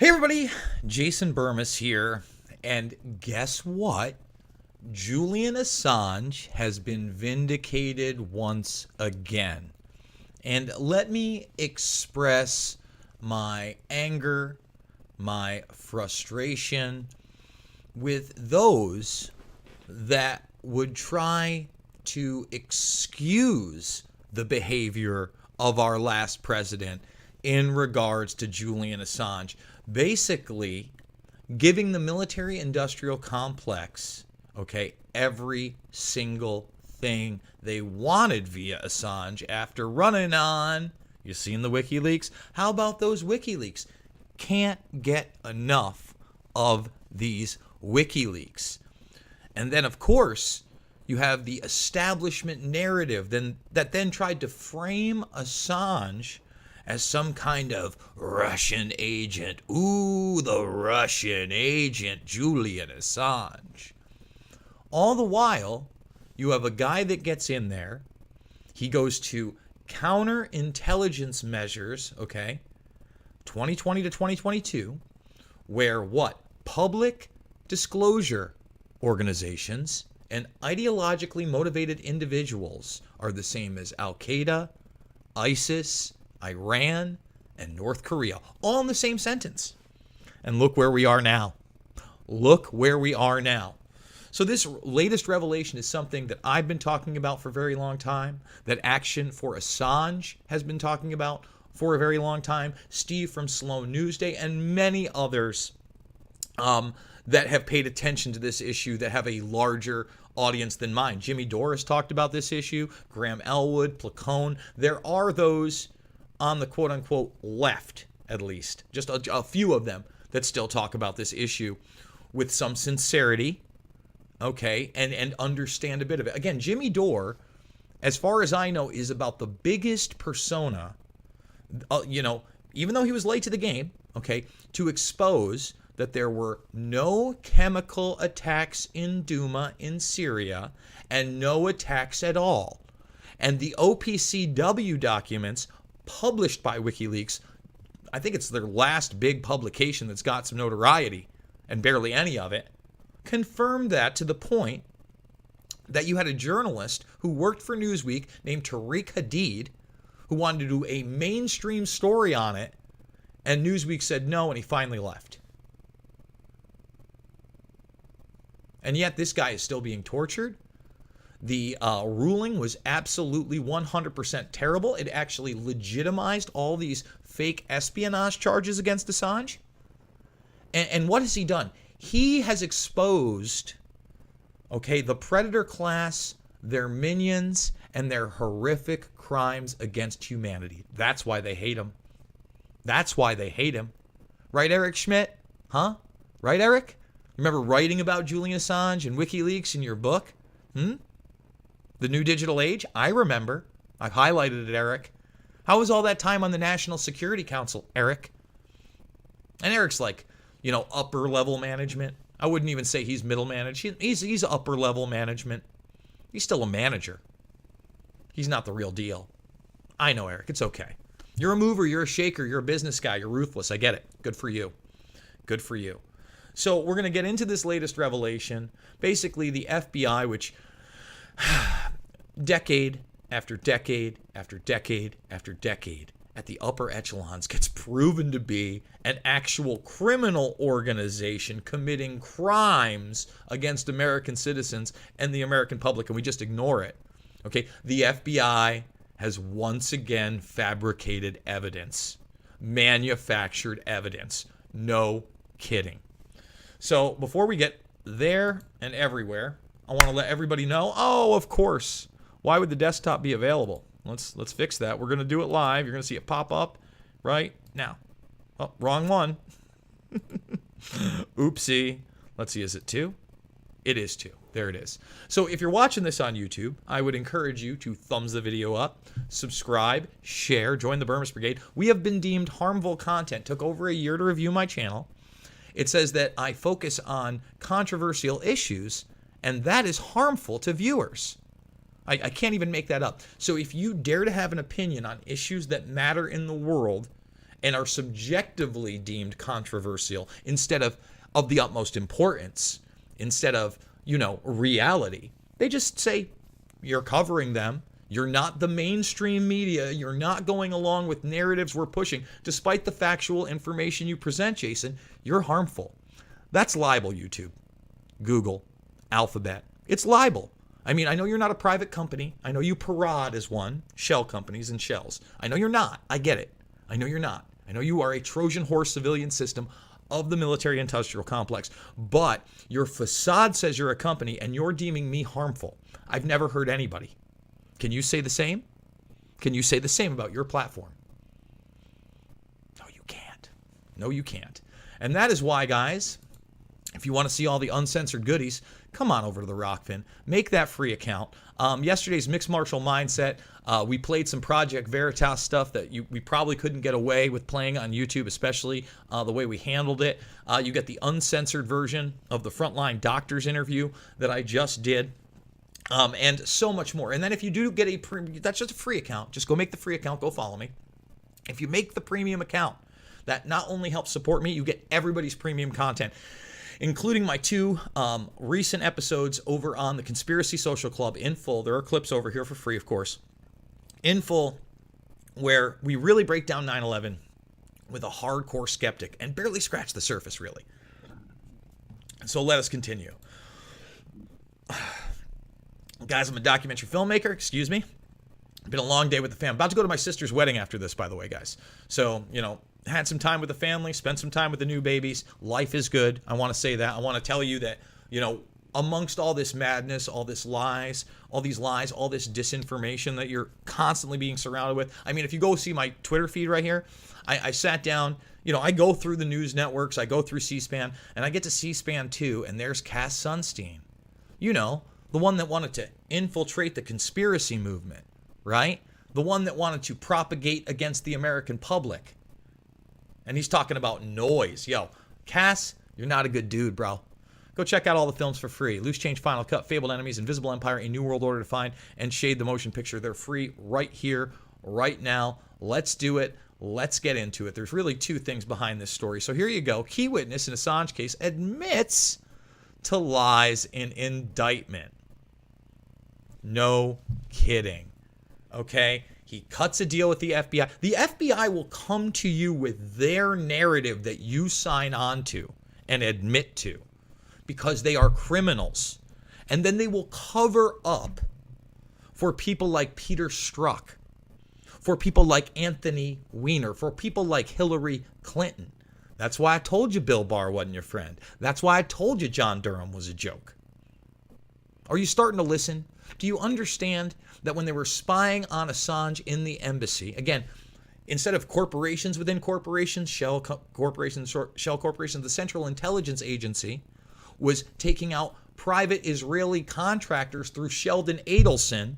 Hey everybody, Jason Burmis here, and guess what? Julian Assange has been vindicated once again. And let me express my anger, my frustration with those that would try to excuse the behavior of our last president in regards to Julian Assange. Basically, giving the military industrial complex, every single thing they wanted via Assange after running on, you seen the WikiLeaks? How about those WikiLeaks? Can't get enough of these WikiLeaks. And then, of course, you have the establishment narrative that then tried to frame Assange as some kind of Russian agent. Ooh, the Russian agent, Julian Assange. All the while, you have a guy that gets in there. He goes to counterintelligence measures, 2020 to 2022, where what? Public disclosure organizations and ideologically motivated individuals are the same as Al-Qaeda, ISIS, Iran, and North Korea, all in the same sentence. And look where we are now. Look where we are now. So this latest revelation is something that I've been talking about for a very long time, that Action for Assange has been talking about for a very long time, Steve from Sloan Newsday, and many others that have paid attention to this issue that have a larger audience than mine. Jimmy Dore has talked about this issue, Graham Elwood, Placone. There are those on the quote-unquote left, at least, just a few of them that still talk about this issue with some sincerity, and understand a bit of it. Again, Jimmy Dore, as far as I know, is about the biggest persona, even though he was late to the game, to expose that there were no chemical attacks in Douma in Syria and no attacks at all. And the OPCW documents published by WikiLeaks, I think it's their last big publication that's got some notoriety, and barely any of it, confirmed that to the point that you had a journalist who worked for Newsweek named Tariq Hadid who wanted to do a mainstream story on it, and Newsweek said no, and he finally left. And yet this guy is still being tortured. The ruling was absolutely 100% terrible. It actually legitimized all these fake espionage charges against Assange. And what has he done? He has exposed, the predator class, their minions, and their horrific crimes against humanity. That's why they hate him. That's why they hate him. Right, Eric Schmidt? Huh? Right, Eric? Remember writing about Julian Assange and WikiLeaks in your book? The New Digital Age? I remember. I've highlighted it, Eric. How was all that time on the National Security Council, Eric? And Eric's like, upper level management. I wouldn't even say he's middle management. He's upper level management. He's still a manager. He's not the real deal. I know, Eric. It's okay. You're a mover. You're a shaker. You're a business guy. You're ruthless. I get it. Good for you. Good for you. So we're going to get into this latest revelation. Basically, the FBI, which decade after decade after decade after decade at the upper echelons gets proven to be an actual criminal organization committing crimes against American citizens and the American public, and we just ignore it. The FBI has once again fabricated evidence, manufactured evidence. No kidding. So before we get there and everywhere, I want to let everybody know, of course, why would the desktop be available? Let's fix that. We're going to do it live. You're going to see it pop up right now. Oh, wrong one. Oopsie. Let's see, is it 2? It is 2. There it is. So if you're watching this on YouTube, I would encourage you to thumbs the video up, subscribe, share, join the Burmis Brigade. We have been deemed harmful content. Took over a year to review my channel. It says that I focus on controversial issues, and that is harmful to viewers. I can't even make that up. So if you dare to have an opinion on issues that matter in the world and are subjectively deemed controversial instead of the utmost importance, instead of, reality. They just say, you're covering them. You're not the mainstream media. You're not going along with narratives we're pushing. Despite the factual information you present, Jason, you're harmful. That's libel, YouTube, Google, Alphabet. It's libel. I mean, I know you're not a private company. I know you parade as one, shell companies and shells. I know you're not. I get it. I know you're not. I know you are a Trojan horse civilian system of the military industrial complex. But your facade says you're a company and you're deeming me harmful. I've never heard anybody. Can you say the same? Can you say the same about your platform? No, you can't. No, you can't. And that is why, guys, if you want to see all the uncensored goodies, come on over to the Rockfin. Make that free account. Yesterday's Mixed Martial Mindset, we played some Project Veritas stuff that we probably couldn't get away with playing on YouTube, especially the way we handled it. You get the uncensored version of the Frontline Doctors interview that I just did. And so much more. And then if you do get that's just a free account. Just go make the free account. Go follow me. If you make the premium account, that not only helps support me, you get everybody's premium content, including my 2 recent episodes over on the Conspiracy Social Club in full. There are clips over here for free, of course, in full, where we really break down 9/11 with a hardcore skeptic and barely scratch the surface, really. So let us continue. Guys, I'm a documentary filmmaker. Excuse me. Been a long day with the fam. About to go to my sister's wedding after this, by the way, guys. So, had some time with the family, spent some time with the new babies. Life is good. I want to say that. I want to tell you that, amongst all this madness, all these lies, all this disinformation that you're constantly being surrounded with. I mean, if you go see my Twitter feed right here, I sat down, I go through the news networks, I go through C-SPAN, and I get to C-SPAN 2, and there's Cass Sunstein. The one that wanted to infiltrate the conspiracy movement, right? The one that wanted to propagate against the American public. And he's talking about noise. Yo, Cass, you're not a good dude, bro. Go check out all the films for free. Loose Change, Final Cut, Fabled Enemies, Invisible Empire, A New World Order Defined, and Shade the Motion Picture. They're free right here, right now. Let's do it. Let's get into it. There's really 2 things behind this story. So here you go. Key witness in Assange case admits to lies in indictment. No kidding. Okay? He cuts a deal with the FBI. The FBI will come to you with their narrative that you sign on to and admit to because they are criminals. And then they will cover up for people like Peter Strzok, for people like Anthony Weiner, for people like Hillary Clinton. That's why I told you Bill Barr wasn't your friend. That's why I told you John Durham was a joke. Are you starting to listen? Do you understand that when they were spying on Assange in the embassy, again, instead of corporations within corporations, shell corporations, the Central Intelligence Agency was taking out private Israeli contractors through Sheldon Adelson,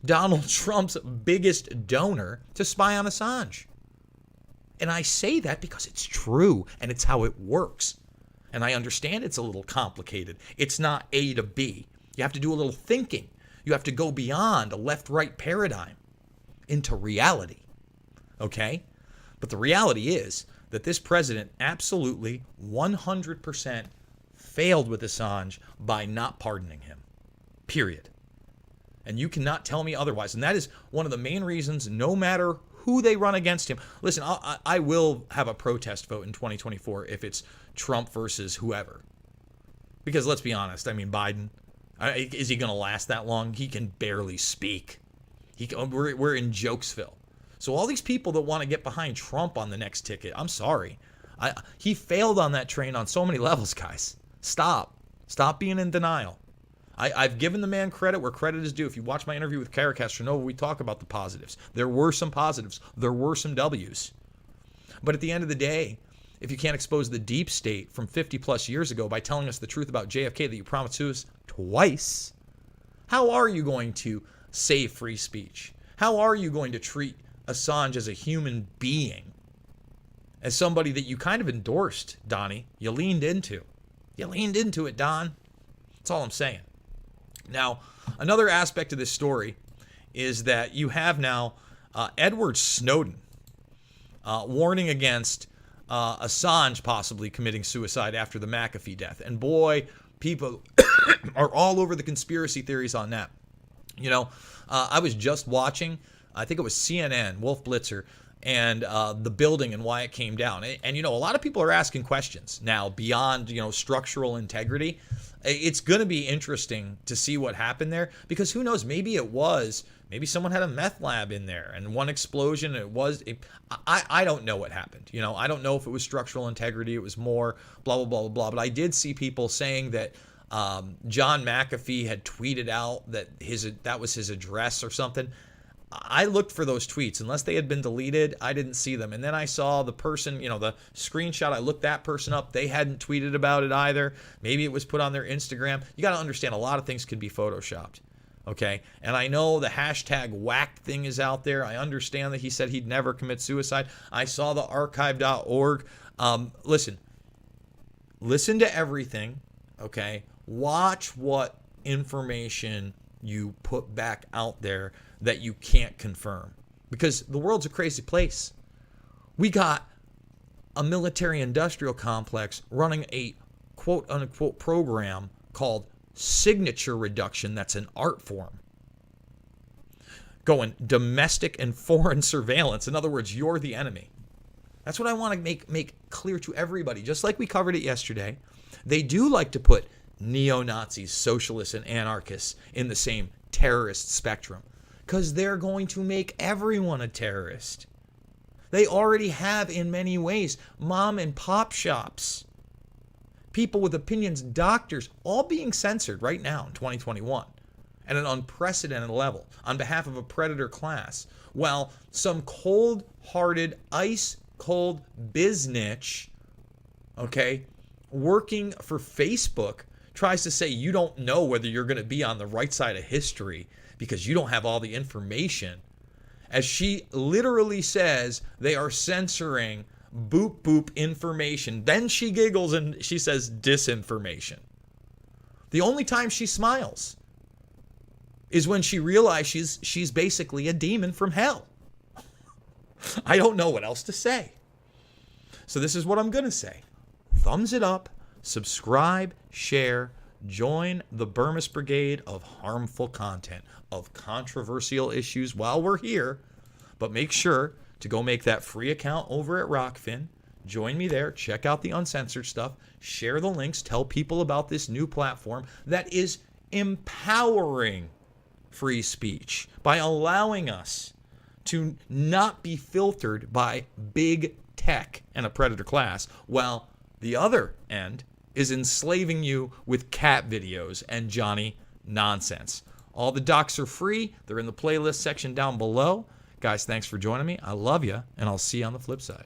Donald Trump's biggest donor, to spy on Assange. And I say that because it's true and it's how it works. And I understand it's a little complicated. It's not A to B. You have to do a little thinking. You have to go beyond a left-right paradigm into reality. Okay? But the reality is that this president absolutely 100% failed with Assange by not pardoning him. Period. And you cannot tell me otherwise. And that is one of the main reasons, no matter who they run against him. Listen, I will have a protest vote in 2024 if it's Trump versus whoever. Because let's be honest, I mean, Biden, is he going to last that long? He can barely speak. We're in Jokesville. So all these people that want to get behind Trump on the next ticket, I'm sorry. He failed on that train on so many levels, guys. Stop. Stop being in denial. I've given the man credit where credit is due. If you watch my interview with Kara Castronova, we talk about the positives. There were some positives. There were some W's. But at the end of the day, if you can't expose the deep state from 50 plus years ago by telling us the truth about JFK that you promised to us twice, how are you going to save free speech? How are you going to treat Assange as a human being? As somebody that you kind of endorsed, Donnie. You leaned into. You leaned into it, Don. That's all I'm saying. Now, another aspect of this story is that you have now Edward Snowden. warning against Assange possibly committing suicide after the McAfee death. And boy, people are all over the conspiracy theories on that. I was just watching, I think it was CNN, Wolf Blitzer, and the building and why it came down. And a lot of people are asking questions now beyond, structural integrity. It's going to be interesting to see what happened there, because who knows, maybe someone had a meth lab in there and one explosion. I don't know what happened. I don't know if it was structural integrity. It was more blah, blah, blah, blah. But I did see people saying that John McAfee had tweeted out that that was his address or something. I looked for those tweets. Unless they had been deleted, I didn't see them. And then I saw the person, the screenshot. I looked that person up. They hadn't tweeted about it either. Maybe it was put on their Instagram. You got to understand, a lot of things could be photoshopped. Okay? And I know the hashtag whack thing is out there. I understand that he said he'd never commit suicide. I saw the archive.org. Listen to everything. Okay? Watch what information you put back out there that you can't confirm, because the world's a crazy place. We got a military industrial complex running a quote unquote program called signature reduction. That's an art form. Going domestic and foreign surveillance. In other words, you're the enemy. That's what I want to make clear to everybody. Just like we covered it yesterday, they do like to put neo-Nazis, socialists, and anarchists in the same terrorist spectrum, because they're going to make everyone a terrorist. They already have in many ways. Mom and pop shops, people with opinions, doctors, all being censored right now in 2021 at an unprecedented level on behalf of a predator class, while some cold-hearted, ice-cold biznitch, working for Facebook, tries to say you don't know whether you're going to be on the right side of history because you don't have all the information. As she literally says, they are censoring boop boop information. Then she giggles and she says disinformation. The only time she smiles is when she realizes she's basically a demon from hell. I don't know what else to say. So this is what I'm going to say. Thumbs it up. Subscribe, share, join the Burmis Brigade of harmful content, of controversial issues while we're here. But make sure to go make that free account over at Rockfin. Join me there. Check out the uncensored stuff. Share the links. Tell people about this new platform that is empowering free speech by allowing us to not be filtered by big tech and a predator class, while the other end is enslaving you with cat videos and Johnny nonsense. All the docs are free. They're in the playlist section down below. Guys, thanks for joining me. I love you, and I'll see you on the flip side.